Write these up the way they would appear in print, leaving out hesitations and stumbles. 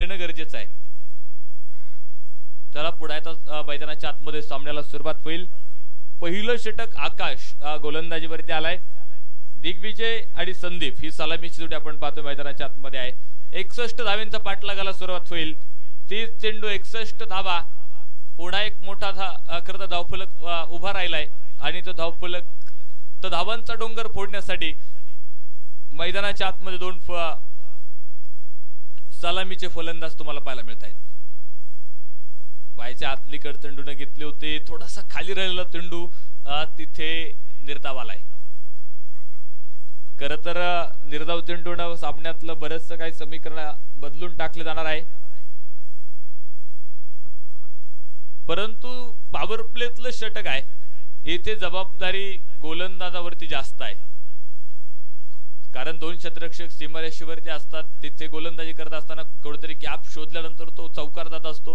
निघणं गरजेचं आहे। चला पुढे आता मैदानाच्या आतमध्ये सामन्याला सुरुवात होईल। पहिलं षटक आकाश गोलंदाजीवरती आलाय। दिग्विजय आणि संदीप ही सलामीची जोडी आपण पाहतो मैदानाच्या आतमध्ये आहे। 61 धावांचा पाठलागाला सुरुवात होईल। 30 चेंडू 61 धावा। पुन्हा एक मोठा खरं तर धावफलक उभा राहिलाय आणि तो धावफलक तर धावांचा डोंगर फोडण्यासाठी मैदानाच्या आतमध्ये दोन सलामीचे फलंदाज तुम्हाला पाहायला मिळत आहेत। वायच्या आतलीकडे चेंडूने घेतले होते, थोडासा खाली राहिलेला चेंडू तिथे निर्धाव आलाय। खरं तर निर्धाव चेंडूने सामन्यातलं बरेचसं काही समीकरण बदलून टाकले जाणार आहे, परंतु पॉवर प्लेतलं षटक आहे, इथे जबाबदारी गोलंदाजावरती जास्त आहे। कारण दोन क्षेत्ररक्षक सीमारेषेवरती असतात, तिथे गोलंदाजी करत असताना कुठेतरी गॅप शोधल्यानंतर तो चौकार जात असतो।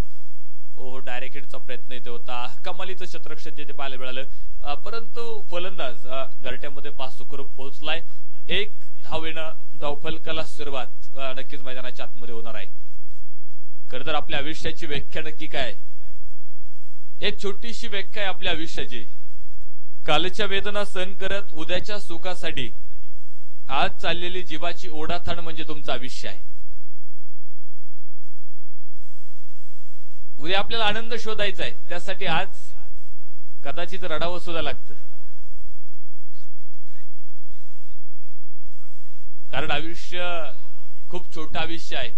ओहो, डायरेक्ट हिटचा प्रयत्न इथे होता, कमालीचं क्षेत्ररक्षक तिथे पाहायला मिळालं, परंतु फलंदाज घरट्यामध्ये पास सुखरूप पोहोचलाय। 1 धावेनं धावफलकाला सुरुवात नक्कीच मैदानाच्या आतमध्ये होणार आहे। खरं तर आपल्या आयुष्याची व्याख्या नक्की काय? एक छोटीशी व्याख्या आहे आपल्या आयुष्याची। कालच्या वेदना सहन करत उद्याच्या सुखासाठी आज चाललेली जीवाची ओढाताण म्हणजे तुमचं आयुष्य आहे। उद्या आपल्याला आनंद शोधायचा आहे, त्यासाठी आज कदाचित रडावं सुद्धा लागतं, कारण आयुष्य खूप छोटं आयुष्य आहे।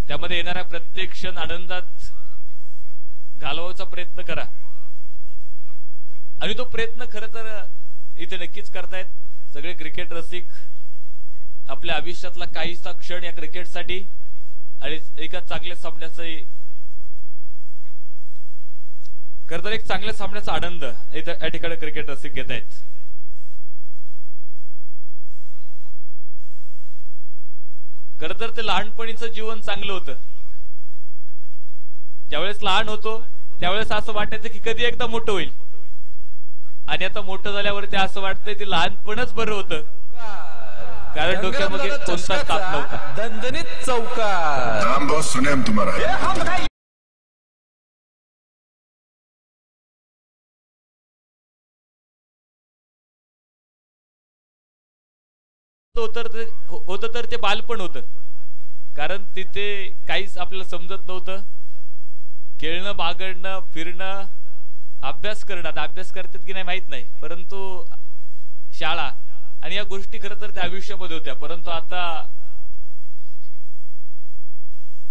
त्यामध्ये येणारा प्रत्येक क्षण आनंदात घालवायचा प्रयत्न करा, आणि तो प्रयत्न खरं तर इथे नक्कीच करतायत सगळे क्रिकेट रसिक। आपल्या आयुष्यातला काहीसा क्षण या क्रिकेटसाठी आणि एका चांगल्या सामन्याचाही खरं तर एक चांगल्या सामन्याचा आनंद इथे या ठिकाणी क्रिकेट रसिक घेत आहेत। खरं तर ते लहानपणीचं जीवन चांगलं होतं। ज्यावेळेस लहान होतो त्यावेळेस असं वाटायचं की कधी एकदा मोठं होईल, आणि आता मोठं झाल्यावरती असं वाटतंय ते लहानपणच बरं होतं, कारण डोक्यामध्ये कोणताच ताप नव्हता। दणदणीत चौकार होतं तर ते बालपण होतं, कारण तिथे काहीच आपल्याला समजत नव्हतं। खेळणं, बागडणं, फिरणं, अभ्यास करणं, आता अभ्यास करतात की नाही माहित नाही, परंतु शाळा आणि या गोष्टी खरं तर त्या आयुष्यामध्ये होत्या। परंतु आता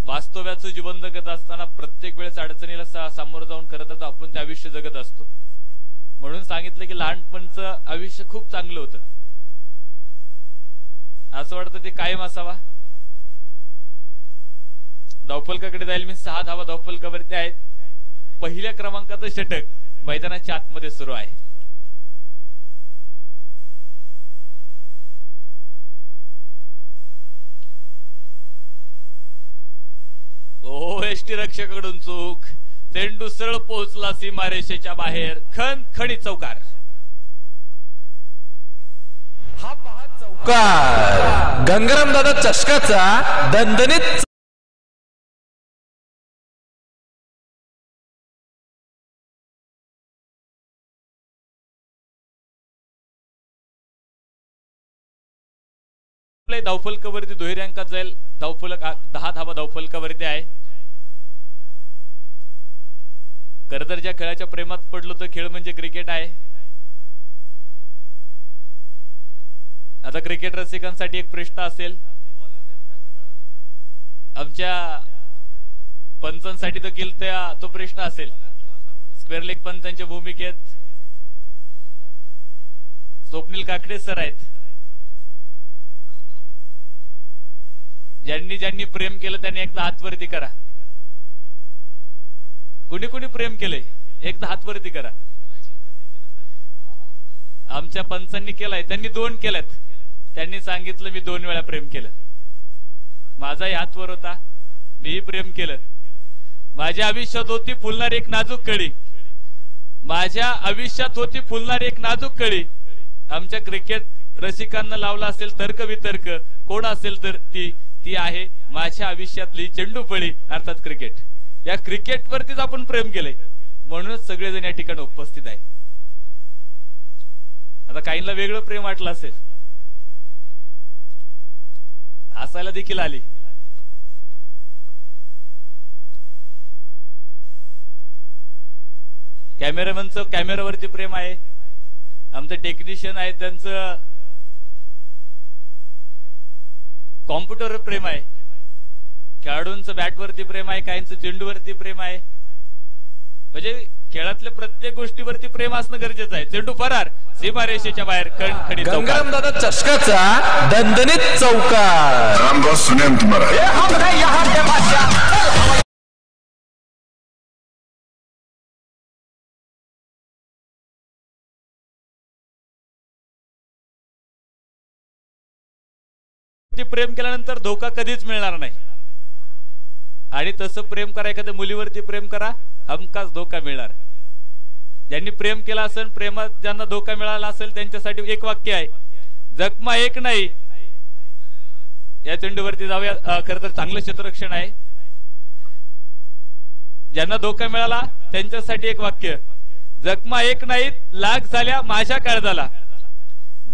वास्तव्याचं जीवन जगत असताना प्रत्येक वेळेस अडचणीला सामोरं जाऊन खरं तर आपण ते आयुष्य जगत असतो। म्हणून सांगितलं की लहानपणचं आयुष्य खूप चांगलं होतं, असं वाटतं ते कायम असावा। धावफलकाकडे जाईल मी। 6 धावा धावफलकावरती आहेत। पहिल्या क्रमांकाचं षटक मैदानाच्या आतमध्ये सुरू आहे। ओ, एसटी रक्षकाकडून चूक, चेंडू सरळ पोहोचला सीमारेषेच्या बाहेर, खणखणी चौकार। हा पहा चौकार, गंगाराम दादा चषकाचा दणदणीत धावफलकावरती दुहेरी अंकात जाईल। धावफलक 10 धावा धावफलकावरती आहे। खरं तर ज्या खेळाच्या प्रेमात पडलो तो खेळ म्हणजे क्रिकेट आहे। आता क्रिकेट रसिकांसाठी एक प्रश्न असेल, आमच्या पंचांसाठी देखील तो प्रश्न असेल, स्क्वेअर लेग पंचांच्या भूमिकेत स्वप्नील काकडे सर आहेत। ज्यांनी ज्यांनी प्रेम केलं त्यांनी एकदा हात वरती करा। कुणी कुणी प्रेम केले एकदा हात वरती करा। आमच्या पंचांनी केलाय, त्यांनी 2 केलेत। त्यांनी सांगितलं मी 2 वेळा प्रेम केलं। माझाही हात वर होता, मीही प्रेम केलं। माझ्या आयुष्यात होती फुलणारी एक नाजूक कळी, माझ्या आयुष्यात होती फुलणारी एक नाजूक कळी। आमच्या क्रिकेट रसिकांना लावला असेल तर्क वितर्क, कोण असेल तर ती ती आहे माझ्या आयुष्यातली चेंडूफळी अर्थात क्रिकेट. या क्रिकेटवरतीच आपण प्रेम केलंय म्हणूनच सगळेजण या ठिकाणी उपस्थित आहे. आता काहींना वेगळं प्रेम वाटलं असेल, हसायला देखील आली. कॅमेरामॅनचं कॅमेरावरती प्रेम आहे, आमचे टेक्निशियन आहे त्यांचं कॉम्प्युटरवर प्रेम आहे, खेळाडूंचं बॅटवरती प्रेम आहे, काहींचं चेंडूवरती प्रेम आहे. म्हणजे खेळातल्या प्रत्येक गोष्टीवरती प्रेम असणं गरजेचं आहे. चेंडू फरार, सीमारेषेच्या बाहेर खणखणीत चौकार. गंगाराम दादा चषकाचा दणदणीत चौकार. रामदास सुने तुम्हारा प्रेम केल्यानंतर धोका कधीच मिळणार नाही. आणि तसं प्रेम करा, एखाद्या मुलीवरती प्रेम करा, हमखास धोका मिळणार. ज्यांनी प्रेम केला असेल, प्रेमात ज्यांना धोका मिळाला असेल त्यांच्यासाठी एक वाक्य आहे, जखमा एक नाही. या चेंडूवरती जाऊया. खरं तर चांगलं क्षेत्ररक्षण आहे. ज्यांना धोका मिळाला त्यांच्यासाठी एक वाक्य, जखमा एक नाहीत लाख झाल्या माझ्या काळजाला.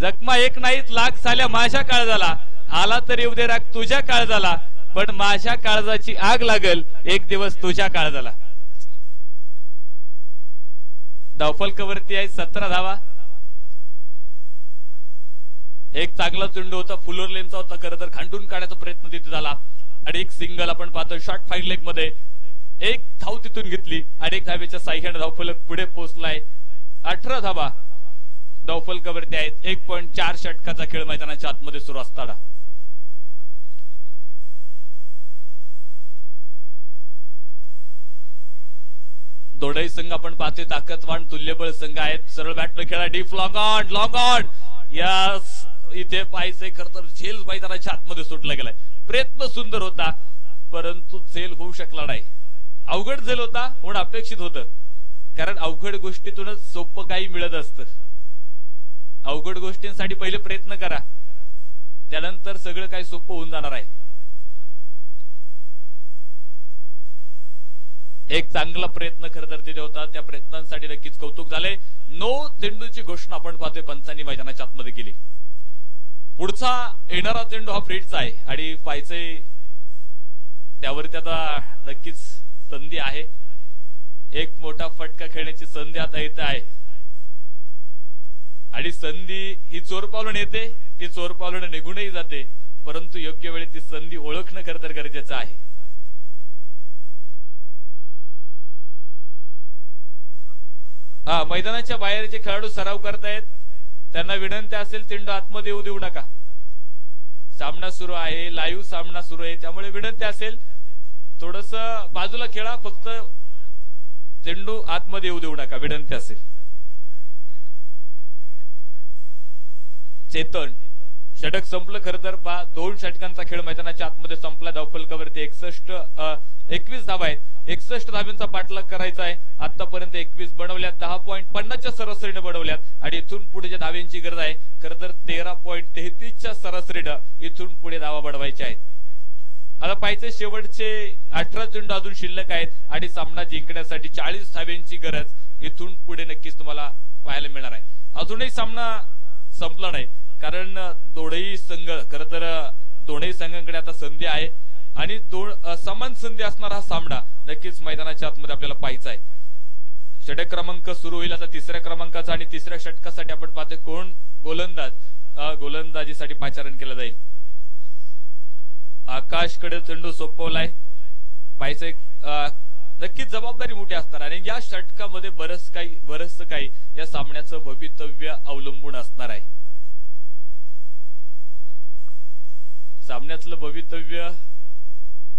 जखमा एक नाहीत लाख झाल्या माझ्या काळजाला. आला तर येऊ दे राग तुझ्या काळजाला, पण माझ्या काळजाची आग लागल एक दिवस तुझ्या काळजाला. धावफलकावरती आहे 17 धावा. एक चांगला चेंडू होता, फुलोर लेनचा होता, खरं तर खांडून काढण्याचा प्रयत्न तिथे झाला. आणि एक सिंगल आपण पाहतो शॉर्ट फाईन लेग मध्ये एक धाव तिथून घेतली आणि एक धावेच्या साह्याने धावफलक पुढे पोहोचलाय. 18 धावा धावफलकावरती आहेत. 1.4 षटकाचा खेळ मैदानाच्या आतमध्ये सुरू असताना दोडई संघ आपण पाहतोय ताकदवान तुल्यबळ संघ आहेत. सरळ बॅटनं खेळा, डीप लॉंग ऑन या इथे पाहायचंय. खरं तर झेल मैदानाच्या आतमध्ये सुटला गेलाय. प्रयत्न सुंदर होता परंतु झेल होऊ शकला नाही. अवघड झेल होता, होणं अपेक्षित होतं, कारण अवघड गोष्टीतूनच सोपं काही मिळत असतं. अवघड गोष्टींसाठी पहिले प्रयत्न करा, त्यानंतर सगळं काही सोपं होऊन जाणार आहे. एक चांगला प्रयत्न खरं तर तिथे होता, त्या प्रयत्नांसाठी नक्कीच कौतुक झाले. नो चेंडूची घोषणा आपण पाहतोय पंचांनी मैदानाच्या आतमध्ये केली. पुढचा येणारा चेंडू हा फ्रीडचा आहे आणि पाहायचे त्यावरती आता नक्कीच संधी आहे. एक मोठा फटका खेळण्याची संधी आता येते आहे आणि संधी ही चोर पावलं येते, ती चोर पावलं निघूनही जाते, परंतु योग्य वेळी ती संधी ओळखणं खरं तर गरजेचं आहे. मैदानाच्या बाहेर जे खेळाडू सराव करतायत त्यांना विनंती असेल चेंडू आतमध्ये येऊ देऊ नका. सामना सुरू आहे, लाईव्ह सामना सुरू आहे, त्यामुळे विनंती असेल थोडस बाजूला खेळा, फक्त चेंडू आतमध्ये येऊ देऊ नका, विनंती असेल. चेतन षटक संपलं. खरं तर 2 षटकांचा खेळ मैदानाच्या आतमध्ये संपला. धावफलकावरती 21 धावा आहेत. 61 धाब्यांचा पाठलाग करायचा आहे. आतापर्यंत 21 बनवल्यात, 10.50च्या सरासरीने बनवल्यात आणि इथून पुढे ज्या धाव्यांची गरज आहे खरं तर 13.33च्या सरासरीने इथून पुढे धावा बनवायच्या आहेत. आता पाहिजे शेवटचे 18 चेंडू अजून शिल्लक आहेत आणि सामना जिंकण्यासाठी 40 धाव्यांची गरज इथून पुढे नक्कीच तुम्हाला पाहायला मिळणार आहे. अजूनही सामना संपला नाही, कारण दोन्ही संघ खरं तर दोन्ही संघांकडे आता संधी आहे आणि समान संधी असणारा हा सामना नक्कीच मैदानाच्या आतमध्ये आपल्याला पाहायचा आहे. षटक क्रमांक सुरू होईल आता 3ऱ्या क्रमांकाचा आणि 3ऱ्या षटकासाठी आपण पाहतोय कोण गोलंदाजीसाठी पाचारण केलं जाईल. आकाशकडे चेंडू सोपवलाय. पाहायचंय नक्कीच जबाबदारी मोठी असणार आणि या षटकामध्ये बरंच काही या सामन्याचं भवितव्य अवलंबून असणार आहे. सामन्यातलं भवितव्य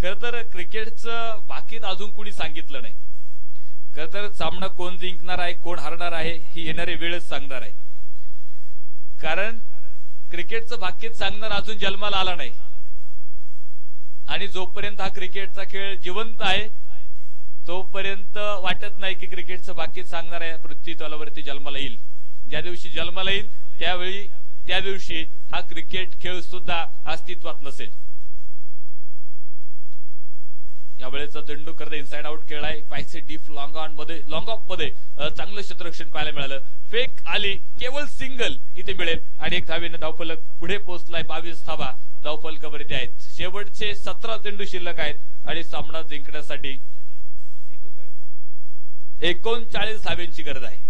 खरं तर क्रिकेटचं बाकीत अजून कोणी सांगितलं नाही. खरं तर सामना कोण जिंकणार आहे, कोण हरणार आहे ही येणारी वेळच सांगणार आहे, कारण क्रिकेटचं बाकीत सांगणार अजून जन्माला आला नाही आणि जोपर्यंत हा क्रिकेटचा खेळ जिवंत आहे तोपर्यंत वाटत नाही की क्रिकेटचं बाकीत सांगणार आहे पृथ्वी तलावरती जन्माला येईल. ज्या दिवशी जन्माला येईल त्या दिवशी हा क्रिकेट खेळ सुद्धा अस्तित्वात नसेल. यावेळेचा चेंडू करत इनसाइड आउट खेळलाय. पायचे डीप लॉंग ऑफ मध्ये चांगलं क्षेत्ररक्षण पाहायला मिळालं. फेक आली, केवळ सिंगल इथे मिळेल आणि एक धावेनं धावफलक पुढे पोहोचलाय. 22 धावा धावफलकावरती आहेत. शेवटचे 17 चेंडू शिल्लक आहेत आणि सामना जिंकण्यासाठी 39 धाव्यांची गरज आहे.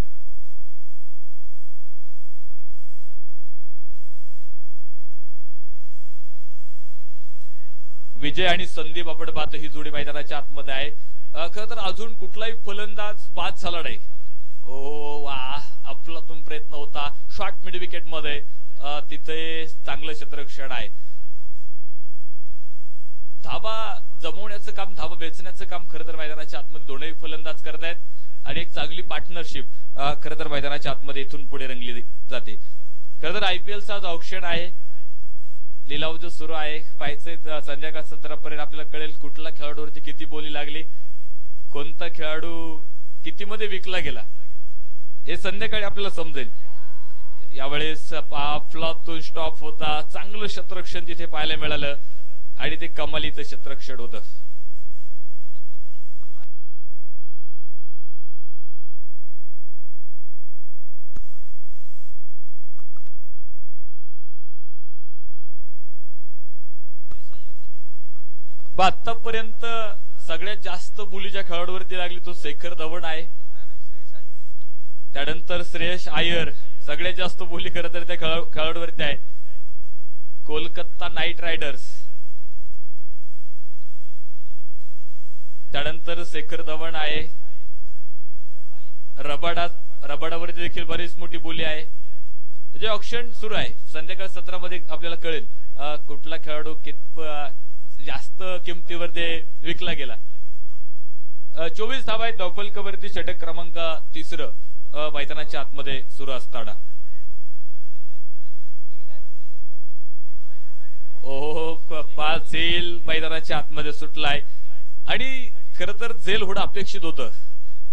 विजय आणि संदीप आपण पाहतो ही जोडी मैदानाच्या आतमध्ये आहे. खरं तर अजून कुठलाही फलंदाज बाद झाला नाही. ओ वा, आपलातून प्रयत्न होता शॉर्ट मिड विकेट मध्ये, तिथे चांगलं क्षेत्ररक्षण आहे. धाबा जमवण्याचं काम, धाबा वेचण्याचं काम खरं तर मैदानाच्या आतमध्ये दोनही फलंदाज करत आहेत आणि एक चांगली पार्टनरशिप खरं तर मैदानाच्या आतमध्ये इथून पुढे रंगली जाते. खरं तर आयपीएलचा आज ऑप्शन आहे, लिलाव जो सुरू आहे. पाहायचे संध्याकाळ 17 पर्यंत आपल्याला कळेल कुठल्या खेळाडूवरती किती बोली लागली, कोणता खेळाडू किती मध्ये विकला गेला, हे संध्याकाळी आपल्याला समजेल. यावेळेस आपलातून स्टॉप होता, चांगलं क्षेत्ररक्षण तिथे पाहायला मिळालं आणि ते कमालीचं क्षेत्ररक्षण होतं. आतापर्यंत सगळ्यात जास्त बोली ज्या खेळाडूवरती लागली तो शेखर धवन आहे. त्यानंतर श्रेयस अय्यर सगळ्यात जास्त बोली खरं तर त्या खेळाडूवरती आहे. कोलकाता नाईट रायडर्स, त्यानंतर शेखर धवन आहे. रबाडावरती देखील बरीच मोठी बोली आहे. जे ऑप्शन सुरू आहे संध्याकाळ 17 मध्ये आपल्याला कळेल कुठला खेळाडू जास्त किमतीवर ते विकला गेला. 24 धावा आहेत धावफलकावरती. षटक क्रमांक 3 मैदानाच्या आतमध्ये सुरू असताना पाच झेल मैदानाच्या आतमध्ये सुटलाय आणि खरं तर झेल होणं अपेक्षित होतं.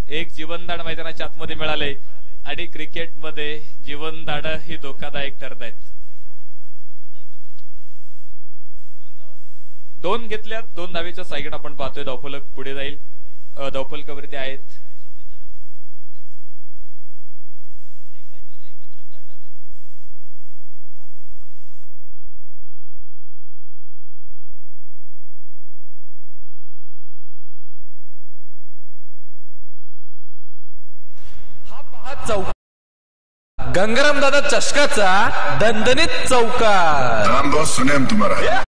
एक जीवनदान मैदानाच्या आतमध्ये मिळाले आणि क्रिकेटमध्ये जीवनदान ही धोकादायक ठरत आहेत. 2 घेतल्यात, 2 धावेच्या साईड आपण पाहतोय. धावफलक पुढे जाईल. धावफलकावरती आहेत. गंगाराम दादा चषकाचा दणदणीत चौकार. नाम बहुत सुने हम तुम्हारा.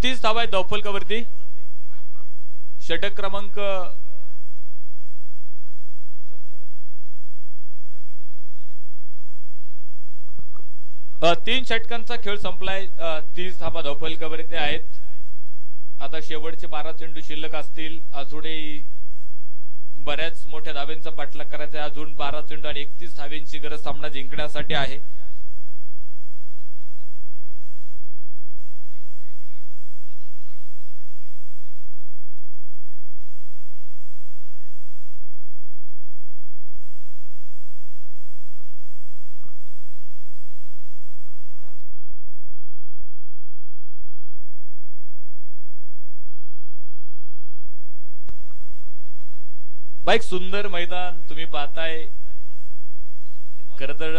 तीस धावा आहेत धावफलकावरती. षटक क्रमांक 3 षटकांचा खेळ संपलाय. 30 धावा धावफलकावरती आहेत. आता शेवटचे 12 चेंडू शिल्लक असतील. अजूनही बऱ्याच मोठ्या धाव्यांचा पाठलाग करायचा आहे. अजून 12 चेंडू आणि 31 धाव्यांची गरज सामना जिंकण्यासाठी आहे. एक सुंदर मैदान तुम्ही पाहताय. खरं तर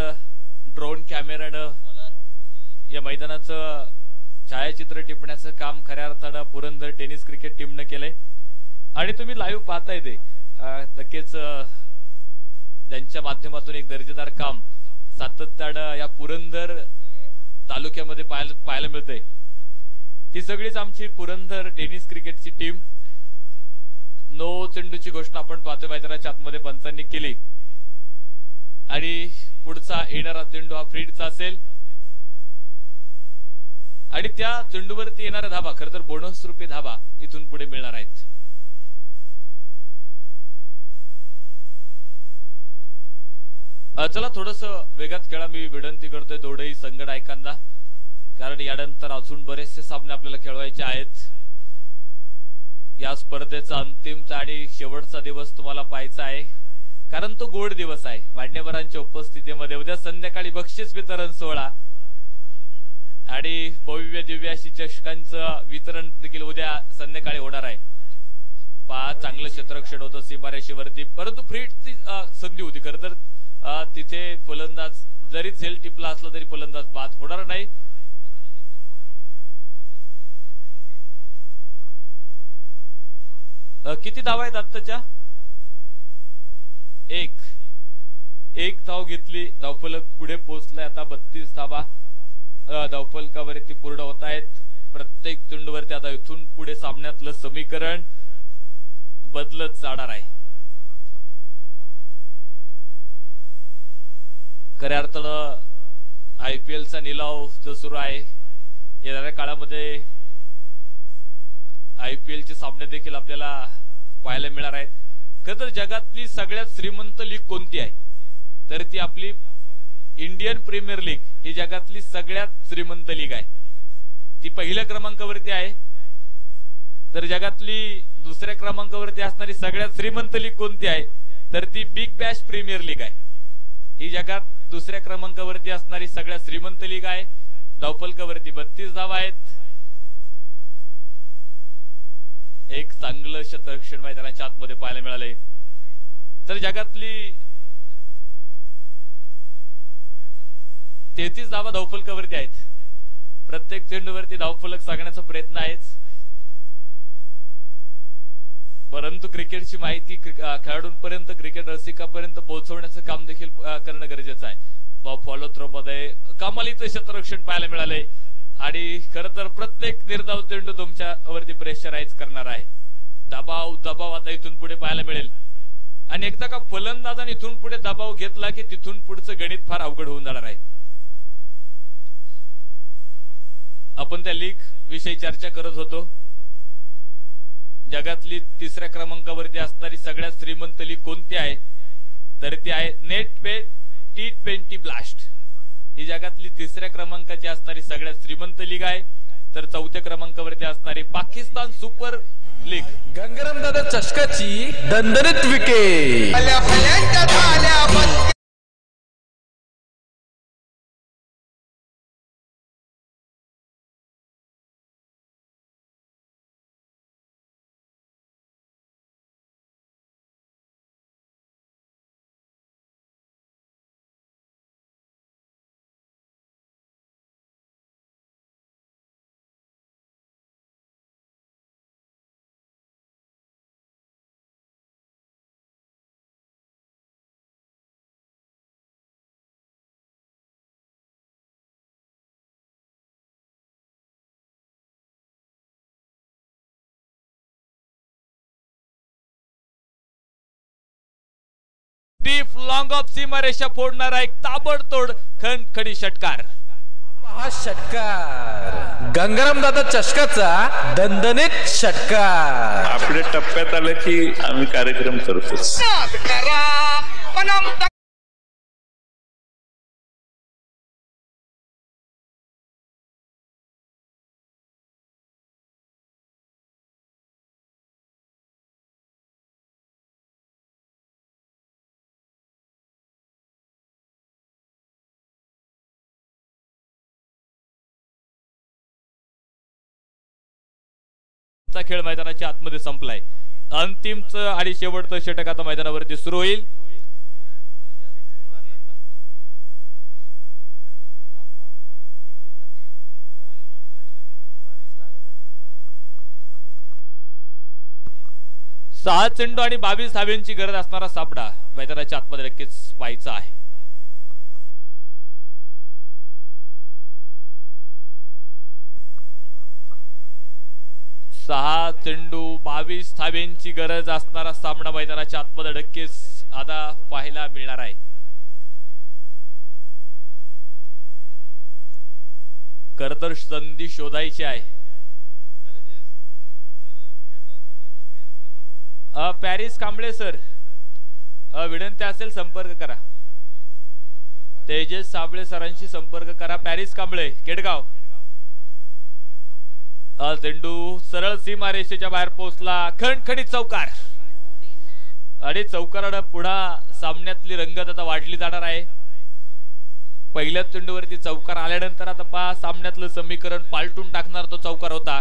ड्रोन कॅमेरानं या मैदानाचं छायाचित्र टिपण्याचं काम खऱ्या अर्थानं पुरंदर टेनिस क्रिकेट टीमनं केलंय आणि तुम्ही लाईव्ह पाहताय ते. नक्कीच त्यांच्या माध्यमातून एक दर्जेदार काम सातत्यानं या पुरंदर तालुक्यामध्ये पाहायला मिळतंय. ती सगळीच आमची पुरंदर टेनिस क्रिकेटची टीम. 9 चेंडूची घोषणा आपण पाहतोय मैदानाच्या आतमध्ये पंचांनी केली आणि पुढचा येणारा चेंडू हा फ्रीडचा असेल आणि त्या चेंडूवरती येणारा धाबा खरं तर बोनस रूपी धाबा इथून पुढे मिळणार आहेत. चला थोडस वेगात खेळा मी विनंती करतोय दोघेही संघ नायकांना, कारण कारण यानंतर अजून बरेचसे सामने आपल्याला खेळवायचे आहेत. या स्पर्धेचा अंतिम आणि शेवटचा दिवस तुम्हाला पाहायचा आहे, कारण तो गोड दिवस आहे. मान्यवरांच्या उपस्थितीमध्ये उद्या संध्याकाळी बक्षीस वितरण सोहळा आणि भव्य दिव्य अशी चषकांचं वितरण देखील उद्या संध्याकाळी होणार आहे. चांगलं क्षेत्ररक्षण होतं सीमारेषेवरती, परंतु फ्रीटची संधी होती. खरं तर तिथे फलंदाज जरी झेल टिपला असला तरी फलंदाज बाद होणार नाही. किती धावा आहेत आत्ताच्या? एक धाव घेतली. धावफलक पुढे पोहोचलाय. आता 32 धावा धावफलकावरती पूर्ण होत आहेत. प्रत्येक चेंडूवरती आता इथून पुढे सामन्यातलं समीकरण बदलत जाणार आहे. खऱ्या अर्थानं IPLचा निलाव जो सुरू आहे, येणाऱ्या काळामध्ये IPLचे सामने देखील आपल्याला पाहायला मिळणार आहेत. खरं तर जगातली सगळ्यात श्रीमंत लीग कोणती आहे तर ती आपली इंडियन प्रीमियर लीग ही जगातली सगळ्यात श्रीमंत लीग आहे. ती पहिल्या क्रमांकावरती आहे. तर जगातली दुसऱ्या क्रमांकावरती असणारी सगळ्यात श्रीमंत लीग कोणती आहे तर ती बिग बॅश प्रीमियर लीग आहे. ही जगात दुसऱ्या क्रमांकावरती असणारी सगळ्यात श्रीमंत लीग आहे. धावफलकावरती 32 धावा आहेत. एक चांगलं क्षेत्ररक्षण मैदानाच्या आतमध्ये पाहायला मिळाले. तर जगातली 33 धावा धावफलकावरती आहेत. प्रत्येक चेंडूवरती धावफलक सांगण्याचा प्रयत्न आहेच, परंतु क्रिकेटची माहिती खेळाडूंपर्यंत, क्रिकेट रसिकापर्यंत पोहोचवण्याचं काम देखील करणं गरजेचं आहे. फॉलो थ्रो मध्ये कमालीचं क्षेत्ररक्षण पाहायला मिळाले आणि खरं तर प्रत्येक निर्धाव चेंडू तुमच्यावरती प्रेशराईज करणार आहे. दबाव आता इथून पुढे पाहायला मिळेल. आणि एकदा का फलंदाजाने इथून पुढे दबाव घेतला की तिथून पुढचं गणित फार अवघड होऊन जाणार आहे. आपण त्या लीग विषयी चर्चा करत होतो. जगातली 3ऱ्या क्रमांकावरती असणारी सगळ्यात श्रीमंत लीग कोणती आहे तर ती आहे नेटवेट T20 ब्लास्ट. ही जगातली 3ऱ्या क्रमांकाची असणारी सगळ्यात श्रीमंत लीग आहे. तर 4थ्या क्रमांकावरती असणारी पाकिस्तान सुपर लीग. गंगाराम दादा चषकाची दणदणीत विकेट. डीप लॉंग ऑफ सीमारेषा फोडणारा एक ताबडतोड खणखणी षटकार. हा षटकार गंगाराम दादा चषकाचा दणदणीत षटकार. आपल्या टप्प्यात आलं की आम्ही कार्यक्रम करतो. खेळ मैदानाच्या आतमध्ये संपलाय. अंतिमचं आणि शेवटचं षटक आता मैदानावरती सुरू होईल. सहा चेंडू आणि 22 धाव्यांची गरज असणारा सामना मैदानाच्या आतमध्ये नक्कीच पाहायचा आहे. सहा चेंडू 22 धाव्यांची गरज असणारा सामना मैदानाच्या आतमध्ये नक्कीच आता पाहायला मिळणार आहे. खरतर संधी शोधायची आहे. पॅरिस कांबळे सर, विनंती असेल संपर्क करा. तेजस साबळे सरांशी संपर्क करा. पॅरिस कांबळे केडगाव चेंडू सरळ सीमारेषेच्या बाहेर पोहोचला, खणखणीत चौकार. आणि चौकारानं पुन्हा सामन्यातली रंगत आता वाढली जाणार आहे. पहिल्या चेंडूवरती चौकार आल्यानंतर आता 5 सामन्यातलं समीकरण पालटून टाकणार तो चौकार होता.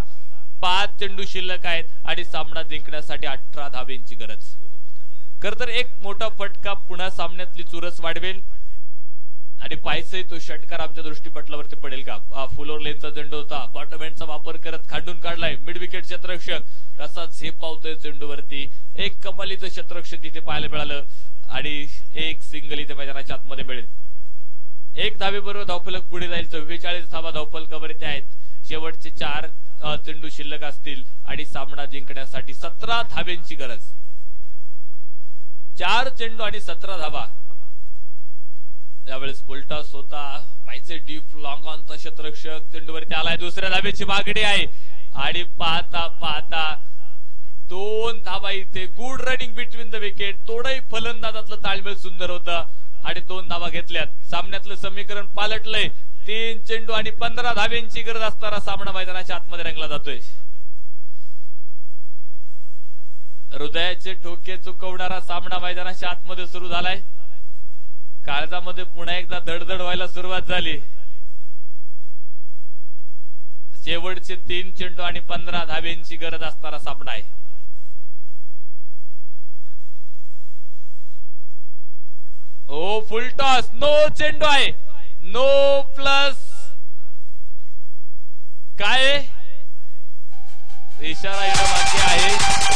5 चेंडू शिल्लक आहेत आणि सामना जिंकण्यासाठी 18 धाब्यांची गरज. खर तर एक मोठा फटका पुन्हा सामन्यातली चुरस वाढवेल आणि पाहायचंय तो षटकार आमच्या दृष्टीपटलावरती पडेल का. फुल ओव्हर लेनचा चेंडू होता, बॉटम एंडचा वापर करत खांडून काढलाय. मिड विकेट क्षेत्ररक्षक कसा झेपावतोय चेंडूवरती. एक कमालीचं क्षेत्ररक्षक तिथे पाहायला मिळालं आणि एक सिंगल इथे मैदानाच्या आतमध्ये मिळेल. 1 धावेबरोबर धावफलक पुढे जाईल. 44 धावा धावफलकावरती आहेत. शेवटचे 4 चेंडू शिल्लक असतील आणि सामना जिंकण्यासाठी 17 धाब्यांची गरज. 4 चेंडू आणि 17 धावा. त्यावेळेस फुलटॉस होता, पाहिजे डीप लॉंग ऑनचा क्षेत्ररक्षक चेंडूवरती आलाय. दुसऱ्या धाब्याची मागणी आहे आणि पाहता पाहता 2 धावा इथे. Good running between the wicket. तोडही फलंदाजातलं ताळमेळ सुंदर होतं आणि 2 धावा घेतल्यात. सामन्यातलं समीकरण पालटलंय. 3 चेंडू आणि 15 धाब्यांची गरज असणारा सामना मैदानाच्या आतमध्ये रंगला जातोय. हृदयाचे ठोके चुकवणारा सामना मैदानाच्या आतमध्ये सुरू झालाय. काळजामध्ये पुन्हा एकदा धडधड व्हायला सुरुवात झाली. शेवटचे 3 चेंडू आणि 15 धाब्यांची गरज असणारा सामना आहे. ओ फुल टॉस. नो चेंडू आहे. नो प्लस काय इशारा येणं बाकी आहे.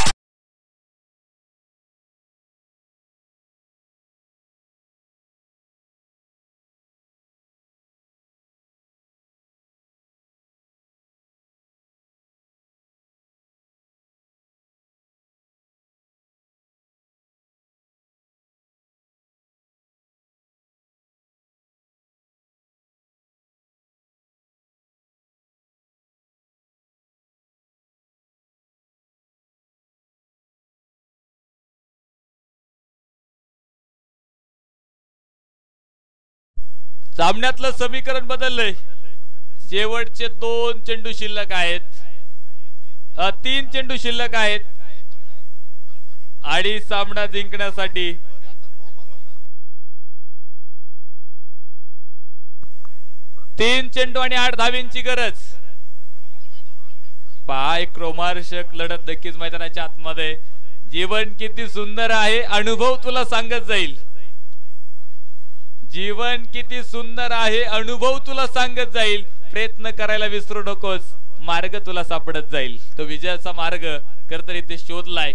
सामन्यातलं समीकरण बदललंय. शेवटचे 2 चेंडू शिल्लक आहेत. 3 चेंडू शिल्लक आहेत आणि सामना जिंकण्यासाठी 3 चेंडू आणि 8 धाब्यांची गरज. पहा एक रोमांचक लढत नक्कीच मैदानाच्या आतमध्ये. जीवन किती सुंदर आहे अनुभव तुला सांगत जाईल. जीवन किती सुंदर आहे अनुभव तुला सांगत जाईल. प्रयत्न करायला विसरू नकोस, मार्ग तुला सापडत जाईल. तो विजयाचा मार्ग करतरी ते शोधलाय.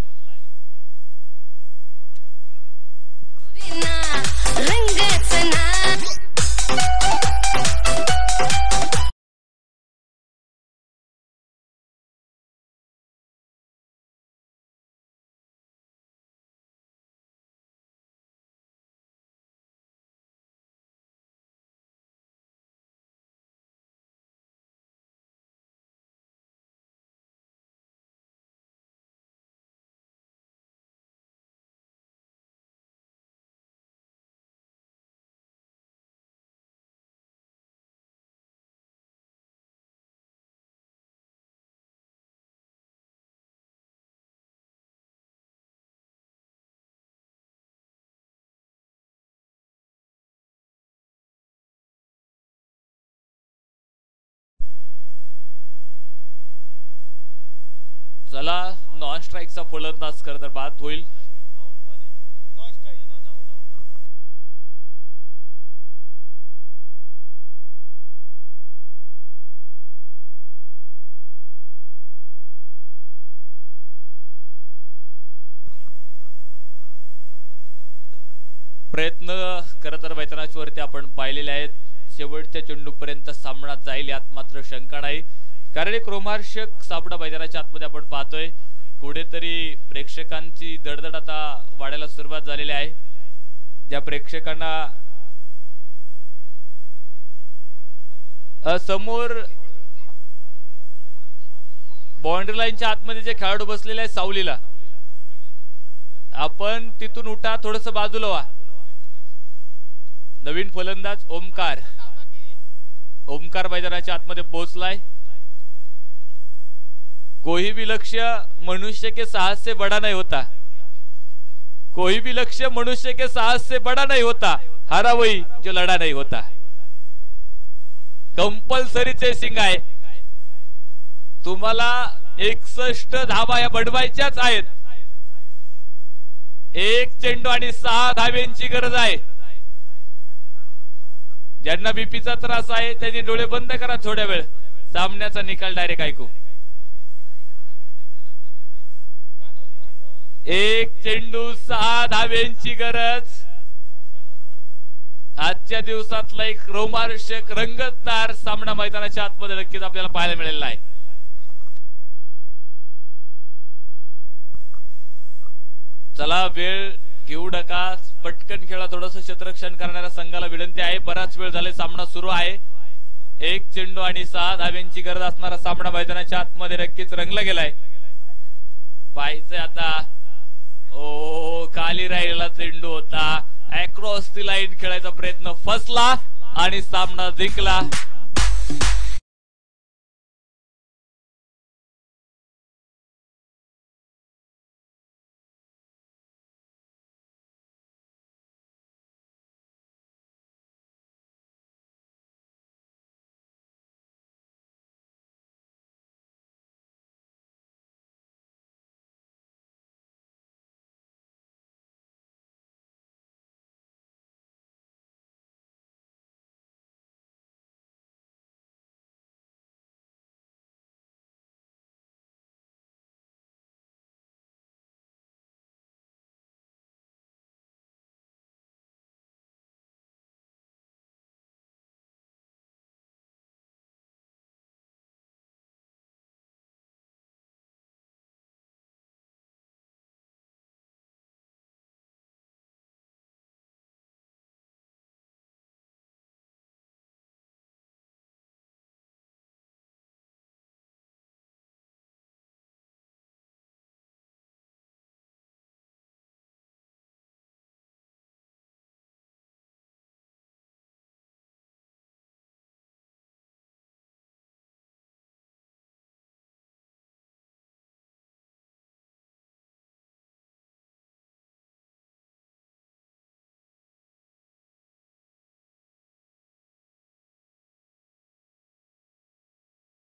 चला नॉन स्ट्राईकचा फलंदाज खरं तर बाद होईल. प्रयत्न खरं तर मैदानावरती आपण पाहिलेले आहेत. शेवटच्या चेंडूपर्यंत सामना जाईल यात मात्र शंका नाही. कारण एक रोमांचक सामना मैदानाच्या आतमध्ये आपण पाहतोय. कुठेतरी प्रेक्षकांची दडदड आता वाढायला सुरुवात झालेली आहे. ज्या प्रेक्षकांना समोर बाउंड्री लाईनच्या आतमध्ये जे खेळाडू बसलेले आहेत सावलीला, आपण तिथून उठा, थोडस बाजूला व्हा. नवीन फलंदाज ओमकार मैदानाच्या आतमध्ये पोहोचलाय. कोई भी लक्ष्य मनुष्य के साहस से बड़ा नहीं होता, कोई भी लक्ष्य मनुष्य के साहस से बड़ा नहीं होता, हारा वही जो लढा नहीं होता. कंपल्सरी चेसिंग आहे. तुम्हाला 61 धावा या बडवायच्याच आहेत. 1 चेंडू आणि 6 धाव्यांची गरज आहे. ज्यांना बीपीचा त्रास आहे त्यांनी डोळे बंद करा थोड्या वेळ. सामन्याचा निकाल डायरेक्ट ऐकू. 1 चेंडू 6 धाव्यांची गरज. आजच्या दिवसातला एक रोमांचक रंगतदार सामना मैदानाच्या आतमध्ये नक्कीच आपल्याला पाहायला मिळालेला आहे. चला वेळ घेऊ नका, पटकन खेळा. थोडंसं क्षेत्ररक्षण करणाऱ्या संघाला विनंती आहे. बराच वेळ झाले सामना सुरू आहे. 1 चेंडू आणि 6 धाव्यांची गरज असणारा सामना मैदानाच्या आतमध्ये नक्कीच रंगला गेलाय. पाहायचंय आता. ओ खाली राहिलेला चेंडू होता. अक्रॉस दी लाईन खेळायचा प्रयत्न फसला आणि सामना जिंकला.